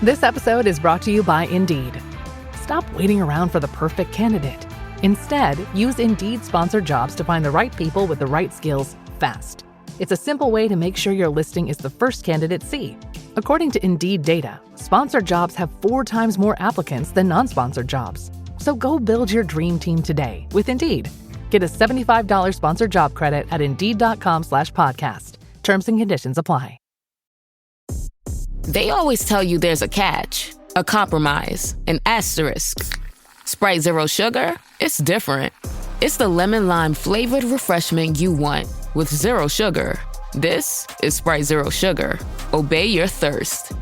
This episode is brought to you by Indeed. Stop waiting around for the perfect candidate. Instead, use Indeed sponsored jobs to find the right people with the right skills fast. It's a simple way to make sure your listing is the first candidates see. According to Indeed data, sponsored jobs have 4 times more applicants than non-sponsored jobs. So go build your dream team today with Indeed. Get a $75 sponsored job credit at Indeed.com/podcast. Terms and conditions apply. They always tell you there's a catch, a compromise, an asterisk. Sprite Zero Sugar? It's different. It's the lemon lime flavored refreshment you want with zero sugar. This is Sprite Zero Sugar. Obey your thirst.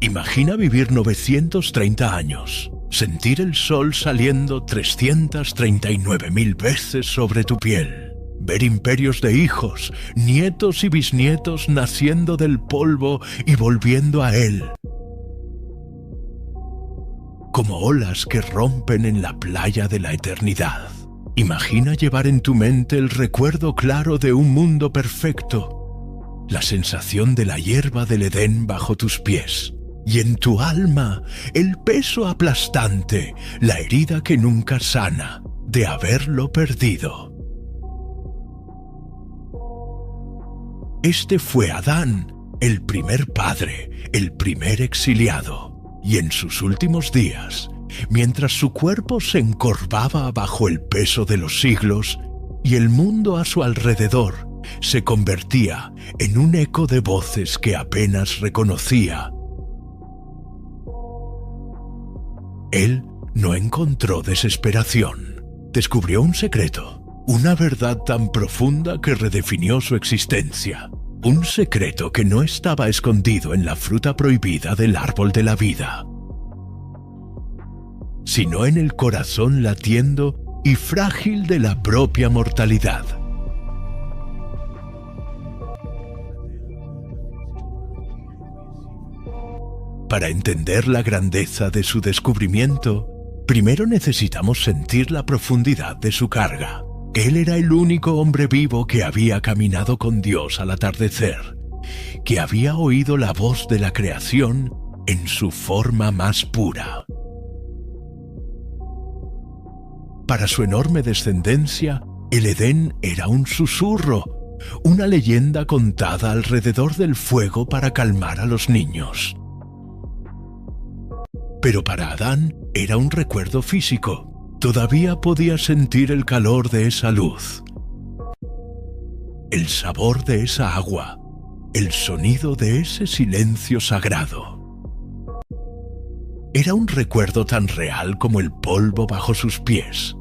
Imagina vivir 930 años, sentir el sol saliendo 339.000 veces sobre tu piel, ver imperios de hijos, nietos y bisnietos naciendo del polvo y volviendo a él, como olas que rompen en la playa de la eternidad. Imagina llevar en tu mente el recuerdo claro de un mundo perfecto, la sensación de la hierba del Edén bajo tus pies, y en tu alma el peso aplastante, la herida que nunca sana de haberlo perdido. Este fue Adán, el primer padre, el primer exiliado, y en sus últimos días, mientras su cuerpo se encorvaba bajo el peso de los siglos y el mundo a su alrededor se convertía en un eco de voces que apenas reconocía, él no encontró desesperación. Descubrió un secreto, una verdad tan profunda que redefinió su existencia. Un secreto que no estaba escondido en la fruta prohibida del árbol de la vida, sino en el corazón latiendo y frágil de la propia mortalidad. Para entender la grandeza de su descubrimiento, primero necesitamos sentir la profundidad de su carga. Él era el único hombre vivo que había caminado con Dios al atardecer, que había oído la voz de la creación en su forma más pura. Para su enorme descendencia, el Edén era un susurro, una leyenda contada alrededor del fuego para calmar a los niños. Pero para Adán era un recuerdo físico. Todavía podía sentir el calor de esa luz, el sabor de esa agua, el sonido de ese silencio sagrado. Era un recuerdo tan real como el polvo bajo sus pies.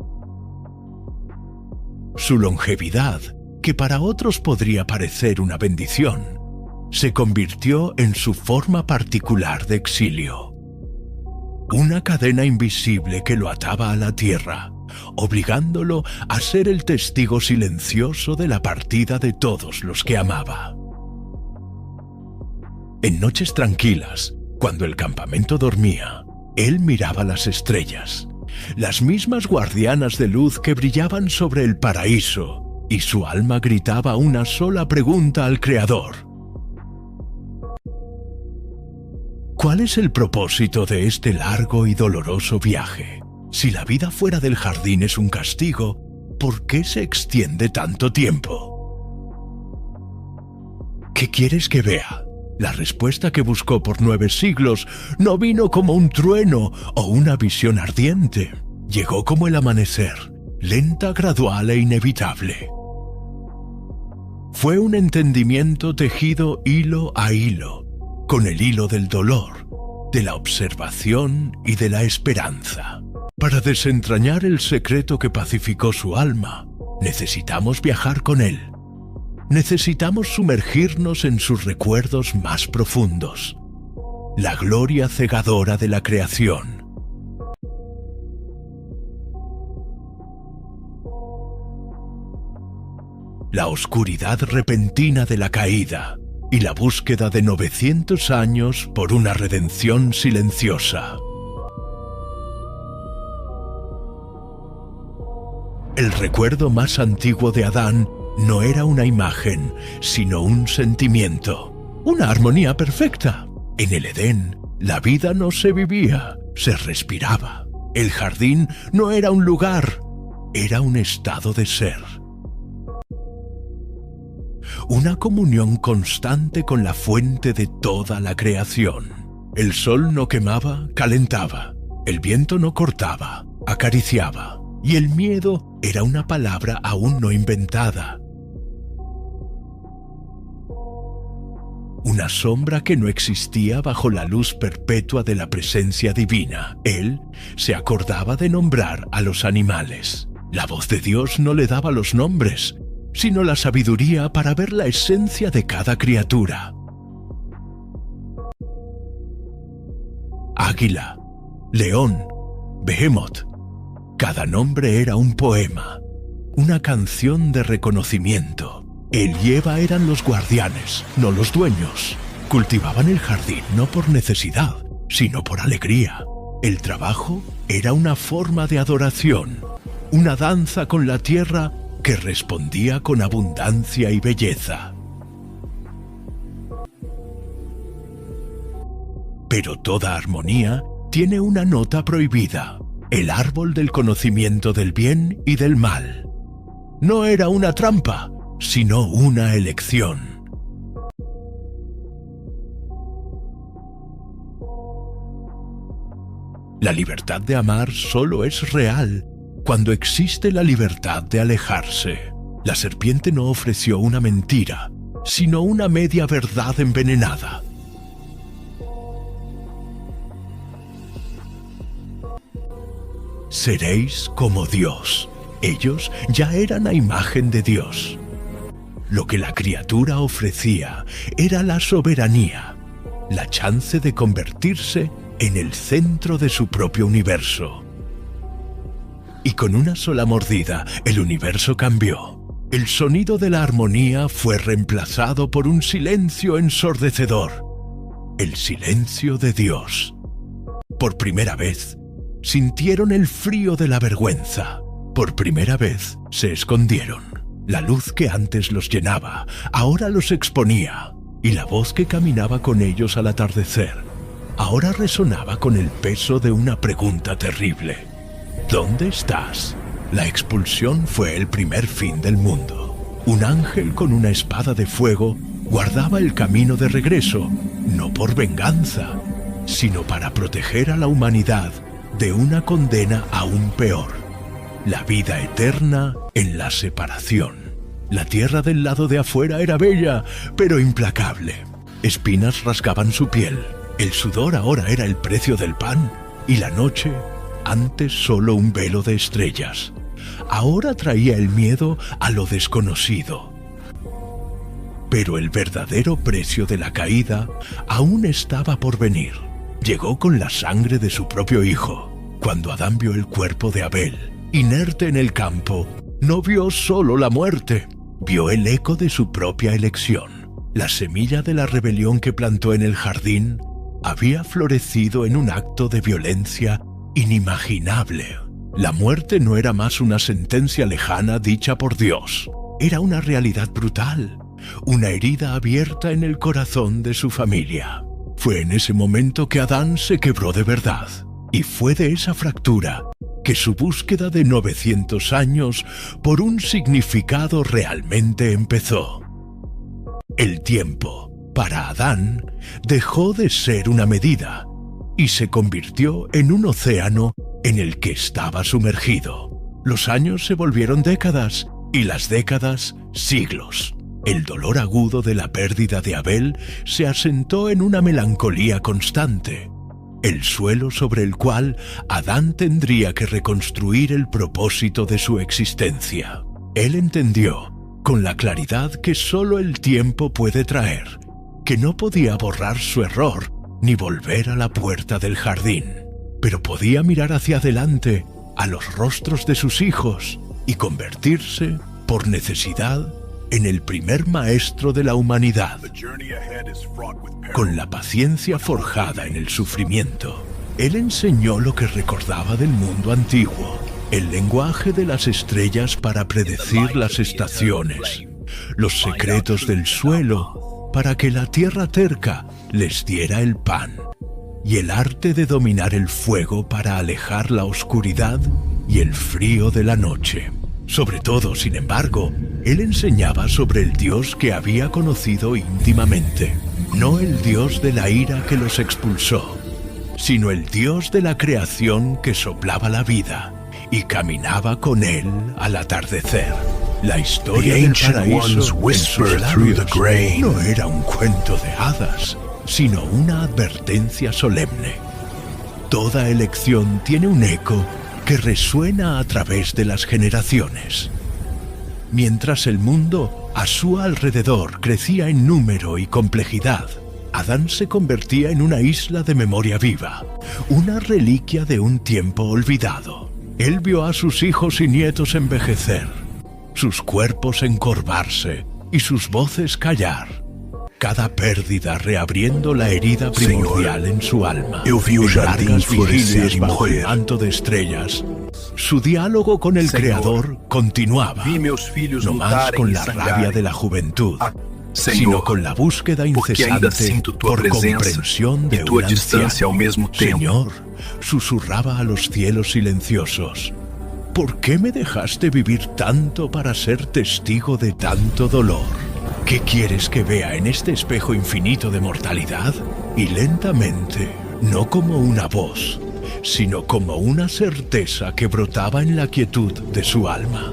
Su longevidad, que para otros podría parecer una bendición, se convirtió en su forma particular de exilio. Una cadena invisible que lo ataba a la tierra, obligándolo a ser el testigo silencioso de la partida de todos los que amaba. En noches tranquilas, cuando el campamento dormía, él miraba las estrellas, las mismas guardianas de luz que brillaban sobre el paraíso, y su alma gritaba una sola pregunta al Creador: ¿cuál es el propósito de este largo y doloroso viaje? Si la vida fuera del jardín es un castigo, ¿por qué se extiende tanto tiempo? ¿Qué quieres que vea? La respuesta que buscó por 9 siglos no vino como un trueno o una visión ardiente. Llegó como el amanecer, lenta, gradual e inevitable. Fue un entendimiento tejido hilo a hilo, con el hilo del dolor, de la observación y de la esperanza. Para desentrañar el secreto que pacificó su alma, necesitamos viajar con él. Necesitamos sumergirnos en sus recuerdos más profundos, la gloria cegadora de la creación. La oscuridad repentina de la caída y la búsqueda de 900 años por una redención silenciosa. El recuerdo más antiguo de Adán no era una imagen, sino un sentimiento, una armonía perfecta. En el Edén, la vida no se vivía, se respiraba. El jardín no era un lugar, era un estado de ser. Una comunión constante con la fuente de toda la creación. El sol no quemaba, calentaba. El viento no cortaba, acariciaba. Y el miedo era una palabra aún no inventada. Una sombra que no existía bajo la luz perpetua de la presencia divina. Él se acordaba de nombrar a los animales. La voz de Dios no le daba los nombres, sino la sabiduría para ver la esencia de cada criatura. Águila, león, behemoth. Cada nombre era un poema, una canción de reconocimiento. El y Eva eran los guardianes, no los dueños. Cultivaban el jardín no por necesidad, sino por alegría. El trabajo era una forma de adoración, una danza con la tierra que respondía con abundancia y belleza. Pero toda armonía tiene una nota prohibida, el árbol del conocimiento del bien y del mal. No era una trampa, sino una elección. La libertad de amar solo es real cuando existe la libertad de alejarse. La serpiente no ofreció una mentira, sino una media verdad envenenada. Seréis como Dios. Ellos ya eran a imagen de Dios. Lo que la criatura ofrecía era la soberanía, la chance de convertirse en el centro de su propio universo. Y con una sola mordida, el universo cambió. El sonido de la armonía fue reemplazado por un silencio ensordecedor. El silencio de Dios. Por primera vez, sintieron el frío de la vergüenza. Por primera vez, se escondieron. La luz que antes los llenaba, ahora los exponía. Y la voz que caminaba con ellos al atardecer, ahora resonaba con el peso de una pregunta terrible. ¿Dónde estás? La expulsión fue el primer fin del mundo. Un ángel con una espada de fuego guardaba el camino de regreso, no por venganza, sino para proteger a la humanidad de una condena aún peor: la vida eterna en la separación. La tierra del lado de afuera era bella, pero implacable. Espinas rasgaban su piel. El sudor ahora era el precio del pan, y la noche, antes solo un velo de estrellas, ahora traía el miedo a lo desconocido. Pero el verdadero precio de la caída aún estaba por venir. Llegó con la sangre de su propio hijo. Cuando Adán vio el cuerpo de Abel, inerte en el campo, no vio solo la muerte, vio el eco de su propia elección. La semilla de la rebelión que plantó en el jardín había florecido en un acto de violencia inimaginable. La muerte no era más una sentencia lejana dicha por Dios. Era una realidad brutal, una herida abierta en el corazón de su familia. Fue en ese momento que Adán se quebró de verdad. Y fue de esa fractura que su búsqueda de 900 años por un significado realmente empezó. El tiempo, para Adán, dejó de ser una medida y se convirtió en un océano en el que estaba sumergido. Los años se volvieron décadas y las décadas siglos. El dolor agudo de la pérdida de Abel se asentó en una melancolía constante, el suelo sobre el cual Adán tendría que reconstruir el propósito de su existencia. Él entendió, con la claridad que solo el tiempo puede traer, que no podía borrar su error ni volver a la puerta del jardín, pero podía mirar hacia adelante a los rostros de sus hijos y convertirse, por necesidad, en el primer maestro de la humanidad. Con la paciencia forjada en el sufrimiento, él enseñó lo que recordaba del mundo antiguo, el lenguaje de las estrellas para predecir las estaciones, los secretos del suelo para que la tierra terca les diera el pan, y el arte de dominar el fuego para alejar la oscuridad y el frío de la noche. Sobre todo, sin embargo, él enseñaba sobre el Dios que había conocido íntimamente, no el Dios de la ira que los expulsó, sino el Dios de la creación que soplaba la vida y caminaba con él al atardecer. La historia del paraíso en sus labios no era un cuento de hadas, sino una advertencia solemne. Toda elección tiene un eco que resuena a través de las generaciones. Mientras el mundo a su alrededor crecía en número y complejidad, Adán se convertía en una isla de memoria viva, una reliquia de un tiempo olvidado. Él vio a sus hijos y nietos envejecer, sus cuerpos encorvarse y sus voces callar. Cada pérdida reabriendo la herida primordial en su alma. En largas vigilias bajo el manto de estrellas, su diálogo con el Creador continuaba, no más con la rabia de la juventud, sino con la búsqueda incesante por comprensión de un anciano. Señor, susurraba a los cielos silenciosos, ¿por qué me dejaste vivir tanto para ser testigo de tanto dolor? ¿Qué quieres que vea en este espejo infinito de mortalidad? Y lentamente, no como una voz, sino como una certeza que brotaba en la quietud de su alma.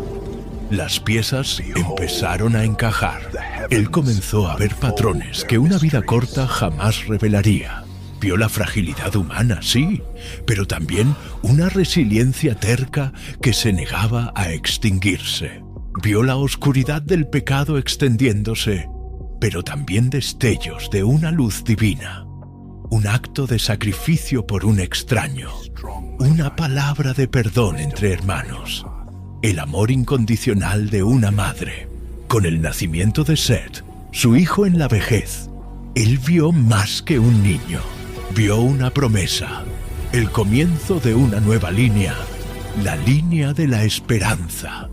Las piezas empezaron a encajar. Él comenzó a ver patrones que una vida corta jamás revelaría. Vio la fragilidad humana, sí, pero también una resiliencia terca que se negaba a extinguirse. Vio la oscuridad del pecado extendiéndose, pero también destellos de una luz divina. Un acto de sacrificio por un extraño. Una palabra de perdón entre hermanos. El amor incondicional de una madre. Con el nacimiento de Set, su hijo en la vejez, él vio más que un niño. Vio una promesa, el comienzo de una nueva línea, la línea de la esperanza.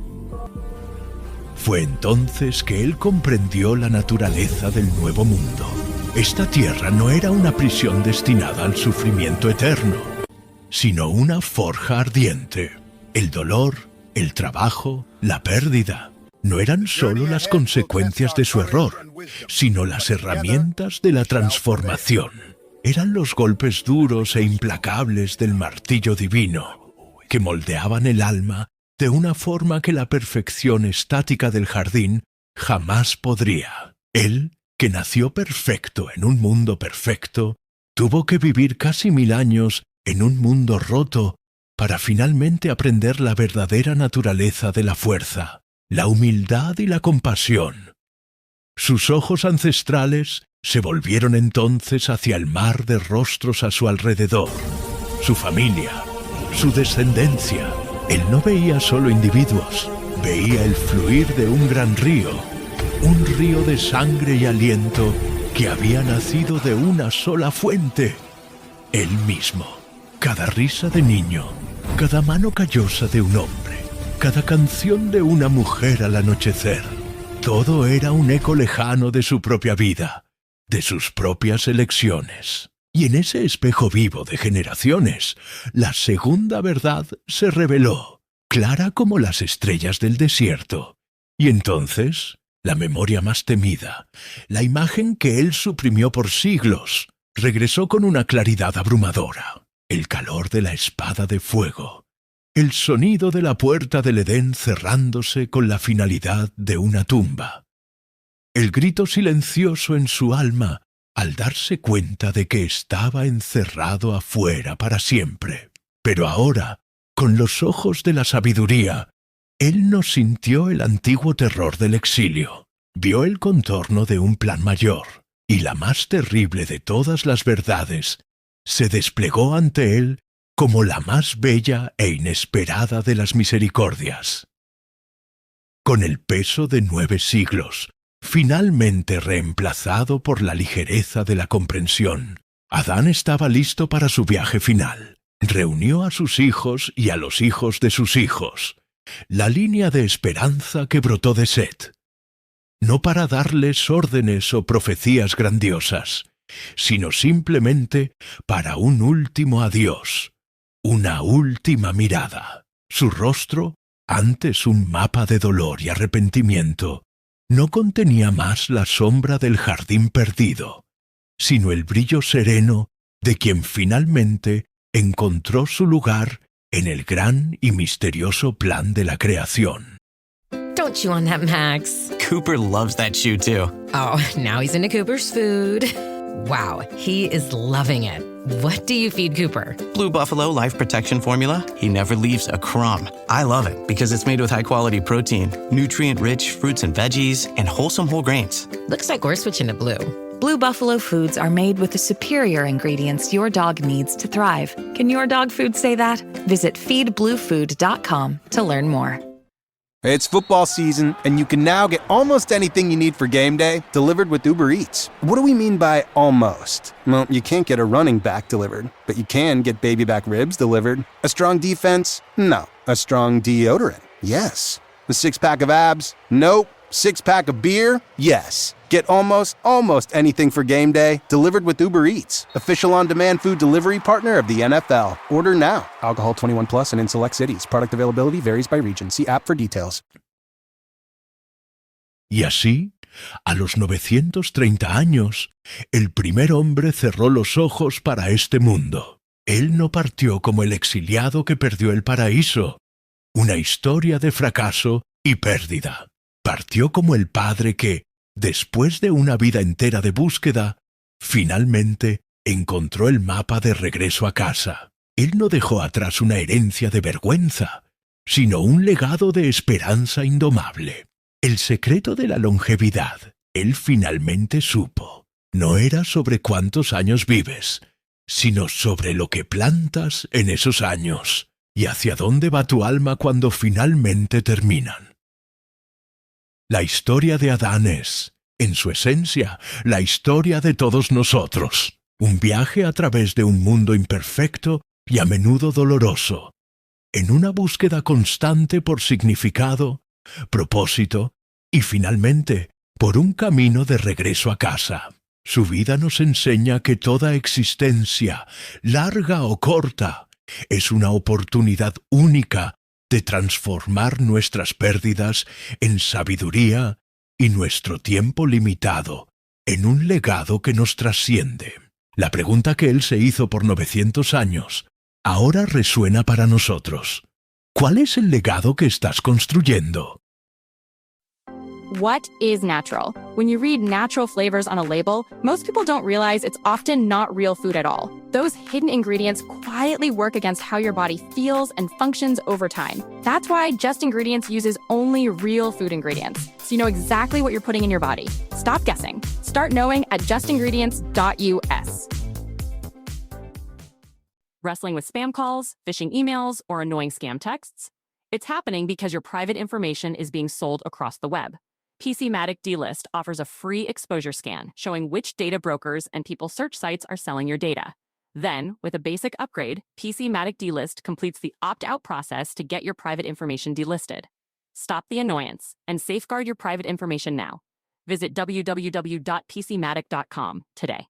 Fue entonces que él comprendió la naturaleza del nuevo mundo. Esta tierra no era una prisión destinada al sufrimiento eterno, sino una forja ardiente. El dolor, el trabajo, la pérdida, no eran solo las consecuencias de su error, sino las herramientas de la transformación. Eran los golpes duros e implacables del martillo divino, que moldeaban el alma de una forma que la perfección estática del jardín jamás podría. Él, que nació perfecto en un mundo perfecto, tuvo que vivir casi 1000 años en un mundo roto para finalmente aprender la verdadera naturaleza de la fuerza, la humildad y la compasión. Sus ojos ancestrales se volvieron entonces hacia el mar de rostros a su alrededor, su familia, su descendencia. Él no veía solo individuos, veía el fluir de un gran río, un río de sangre y aliento que había nacido de una sola fuente, él mismo. Cada risa de niño, cada mano callosa de un hombre, cada canción de una mujer al anochecer, todo era un eco lejano de su propia vida, de sus propias elecciones. Y en ese espejo vivo de generaciones, la segunda verdad se reveló, clara como las estrellas del desierto. Y entonces, la memoria más temida, la imagen que él suprimió por siglos, regresó con una claridad abrumadora. El calor de la espada de fuego, el sonido de la puerta del Edén cerrándose con la finalidad de una tumba. El grito silencioso en su alma al darse cuenta de que estaba encerrado afuera para siempre. Pero ahora, con los ojos de la sabiduría, él no sintió el antiguo terror del exilio. Vio el contorno de un plan mayor, y la más terrible de todas las verdades se desplegó ante él como la más bella e inesperada de las misericordias. Con el peso de 9 siglos, finalmente reemplazado por la ligereza de la comprensión, Adán estaba listo para su viaje final. Reunió a sus hijos y a los hijos de sus hijos, la línea de esperanza que brotó de Set, no para darles órdenes o profecías grandiosas, sino simplemente para un último adiós, una última mirada. Su rostro, antes un mapa de dolor y arrepentimiento, no contenía más la sombra del jardín perdido, sino el brillo sereno de quien finalmente encontró su lugar en el gran y misterioso plan de la creación. Don't chew on that, Max. Cooper loves that shoe too. Oh, now he's into Cooper's food. Wow, he is loving it. What do you feed Cooper? Blue Buffalo Life Protection Formula. He never leaves a crumb. I love it because it's made with high-quality protein, nutrient-rich fruits and veggies, and wholesome whole grains. Looks like we're switching to Blue. Blue Buffalo foods are made with the superior ingredients your dog needs to thrive. Can your dog food say that? Visit feedbluefood.com to learn more. It's football season, and you can now get almost anything you need for game day delivered with Uber Eats. What do we mean by almost? Well, you can't get a running back delivered, but you can get baby back ribs delivered. A strong defense? No. A strong deodorant? Yes. A six-pack of abs? Nope. Six-pack of beer? Yes. Get almost anything for game day delivered with Uber Eats, official on-demand food delivery partner of the NFL. Order now. Alcohol 21 plus and in select cities. Product availability varies by region. See app for details. Y así, a los 930 años, el primer hombre cerró los ojos para este mundo. Él no partió como el exiliado que perdió el paraíso, una historia de fracaso y pérdida. Partió como el padre que, después de una vida entera de búsqueda, finalmente encontró el mapa de regreso a casa. Él no dejó atrás una herencia de vergüenza, sino un legado de esperanza indomable. El secreto de la longevidad, él finalmente supo, no era sobre cuántos años vives, sino sobre lo que plantas en esos años y hacia dónde va tu alma cuando finalmente terminan. La historia de Adán es, en su esencia, la historia de todos nosotros. Un viaje a través de un mundo imperfecto y a menudo doloroso, en una búsqueda constante por significado, propósito y, finalmente, por un camino de regreso a casa. Su vida nos enseña que toda existencia, larga o corta, es una oportunidad única de transformar nuestras pérdidas en sabiduría y nuestro tiempo limitado en un legado que nos trasciende. La pregunta que él se hizo por 900 años ahora resuena para nosotros. ¿Cuál es el legado que estás construyendo? What is natural? When you read natural flavors on a label, most people don't realize it's often not real food at all. Those hidden ingredients quietly work against how your body feels and functions over time. That's why Just Ingredients uses only real food ingredients, so you know exactly what you're putting in your body. Stop guessing. Start knowing at justingredients.us. Wrestling with spam calls, phishing emails, or annoying scam texts? It's happening because your private information is being sold across the web. PCmatic D-List offers a free exposure scan showing which data brokers and people search sites are selling your data. Then, with a basic upgrade, PCmatic D-List completes the opt-out process to get your private information delisted. Stop the annoyance and safeguard your private information now. Visit www.pcmatic.com today.